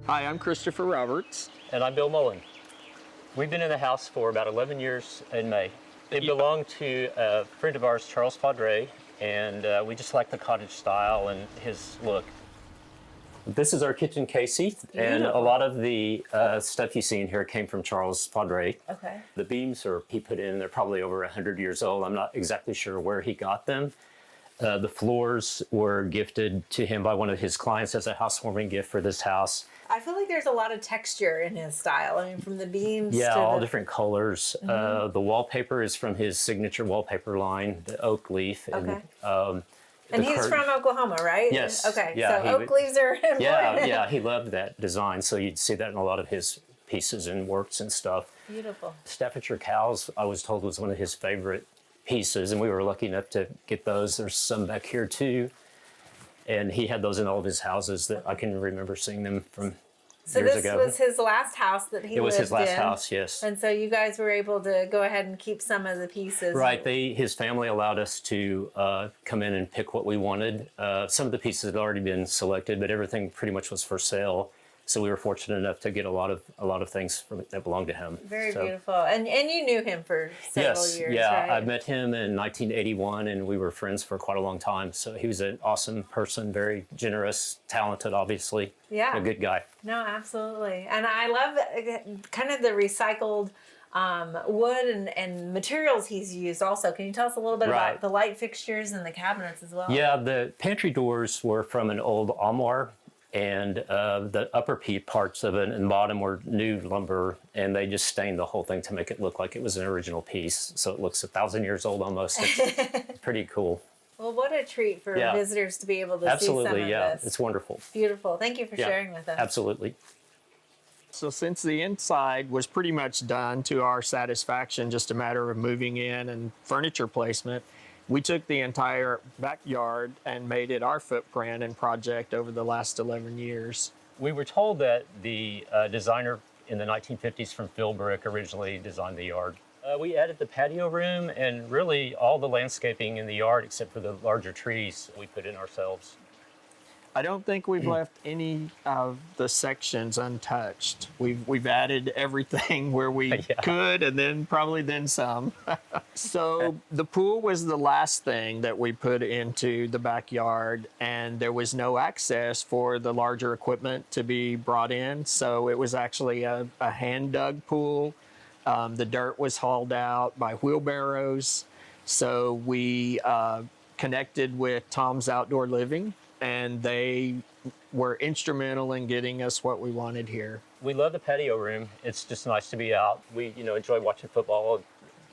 Hi, I'm Christopher Roberts. And I'm Bill Mullen. We've been in the house for about 11 years in May. It belonged to a friend of ours, Charles Faudree, and we just like the cottage style and his look. This is our kitchen, Casey, and a lot of the stuff you see in here came from Charles Faudree. Okay. The beams he put in, they're probably over 100 years old. I'm not exactly sure where he got them. The floors were gifted to him by one of his clients as a housewarming gift for this house. I feel like there's a lot of texture in his style. I mean, from the beams to all the... different colors. The wallpaper is from his signature wallpaper line, the oak leaf. Okay. And he's from Oklahoma, right? Yes. Okay. Yeah, so oak leaves are important. Yeah, he loved that design. So you'd see that in a lot of his pieces and works and stuff. Beautiful. Staffordshire cows, I was told, was one of his favorite pieces, and we were lucky enough to get those. There's some back here too. And he had those in all of his houses that I can remember seeing them from years ago. So this was his last house that he lived in? It was his last house, yes. And so you guys were able to go ahead and keep some of the pieces? Right. His family allowed us to come in and pick what we wanted. Some of the pieces had already been selected, but everything pretty much was for sale. So we were fortunate enough to get a lot of things that belonged to him. Very beautiful. And you knew him for several years, yeah. right? I met him in 1981, and we were friends for quite a long time. So he was an awesome person, very generous, talented, obviously. Yeah. A good guy. No, absolutely. And I love kind of the recycled wood and materials he's used also. Can you tell us a little bit about the light fixtures and the cabinets as well? Yeah, the pantry doors were from an old armoire. And the upper parts of it and the bottom were new lumber, and they just stained the whole thing to make it look like it was an original piece. So it looks 1,000 years old almost. It's pretty cool. Well, what a treat for visitors to be able to see some of this. It's wonderful. Beautiful. Thank you for sharing with us. Absolutely. So since the inside was pretty much done to our satisfaction, just a matter of moving in and furniture placement, we took the entire backyard and made it our footprint and project over the last 11 years. We were told that the designer in the 1950s from Philbrick originally designed the yard. We added the patio room and really all the landscaping in the yard except for the larger trees we put in ourselves. I don't think we've left any of the sections untouched. We've added everything where we could, and then some. So the pool was the last thing that we put into the backyard, and there was no access for the larger equipment to be brought in. So it was actually a hand-dug pool. The dirt was hauled out by wheelbarrows. So we connected with Tom's Outdoor Living, and they were instrumental in getting us what we wanted here. We love the patio room. It's just nice to be out. We, enjoy watching football.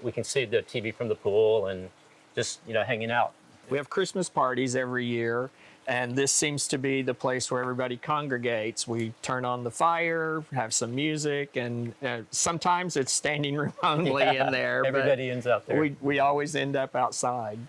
We can see the TV from the pool and just, hanging out. We have Christmas parties every year, and this seems to be the place where everybody congregates. We turn on the fire, have some music, and sometimes it's standing room only in there. Everybody ends up there. We always end up outside.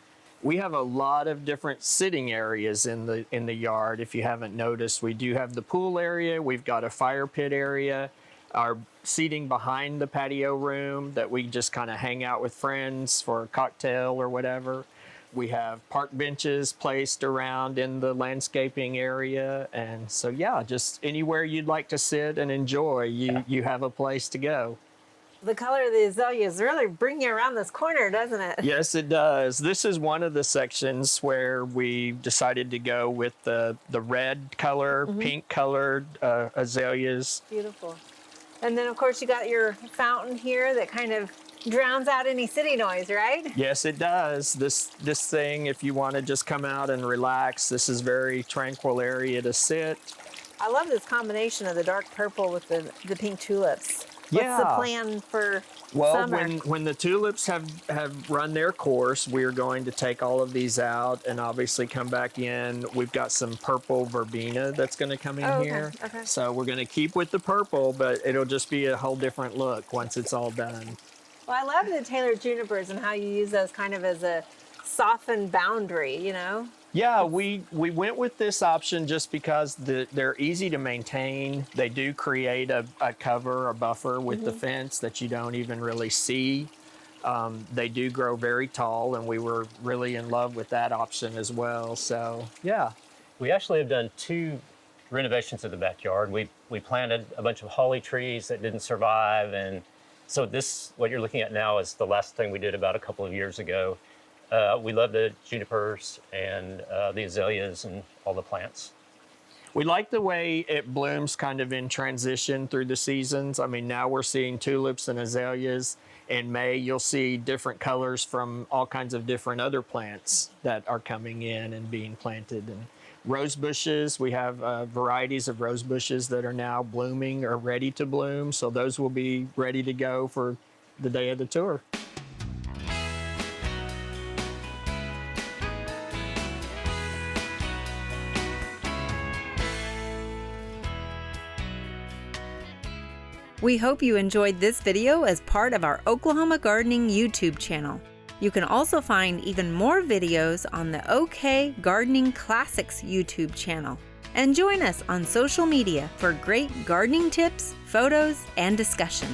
We have a lot of different sitting areas in the yard. If you haven't noticed, we do have the pool area. We've got a fire pit area. Our seating behind the patio room that we just kind of hang out with friends for a cocktail or whatever. We have park benches placed around in the landscaping area. And so, just anywhere you'd like to sit and enjoy, you have a place to go. The color of the azaleas really bring you around this corner, doesn't it? Yes, it does. This is one of the sections where we decided to go with the red color, pink colored azaleas. Beautiful. And then, of course, you got your fountain here that kind of drowns out any city noise, right? Yes, it does. This thing, if you want to just come out and relax, this is very tranquil area to sit. I love this combination of the dark purple with the pink tulips. What's the plan for summer? When the tulips have run their course, we're going to take all of these out and obviously come back in. We've got some purple verbena that's going to come in here. Okay. So we're going to keep with the purple, but it'll just be a whole different look once it's all done. Well, I love the tailored junipers and how you use those kind of as a softened boundary, Yeah, we went with this option just because they're easy to maintain. They do create a cover, a buffer with the fence that you don't even really see. They do grow very tall, and we were really in love with that option as well. So, yeah. We actually have done 2 renovations of the backyard. We planted a bunch of holly trees that didn't survive, and so what you're looking at now is the last thing we did about a couple of years ago. We love the junipers and the azaleas and all the plants. We like the way it blooms kind of in transition through the seasons. I mean, now we're seeing tulips and azaleas. In May, you'll see different colors from all kinds of different other plants that are coming in and being planted. And rose bushes, we have varieties of rose bushes that are now blooming or ready to bloom. So those will be ready to go for the day of the tour. We hope you enjoyed this video as part of our Oklahoma Gardening YouTube channel. You can also find even more videos on the OK Gardening Classics YouTube channel. And join us on social media for great gardening tips, photos, and discussion.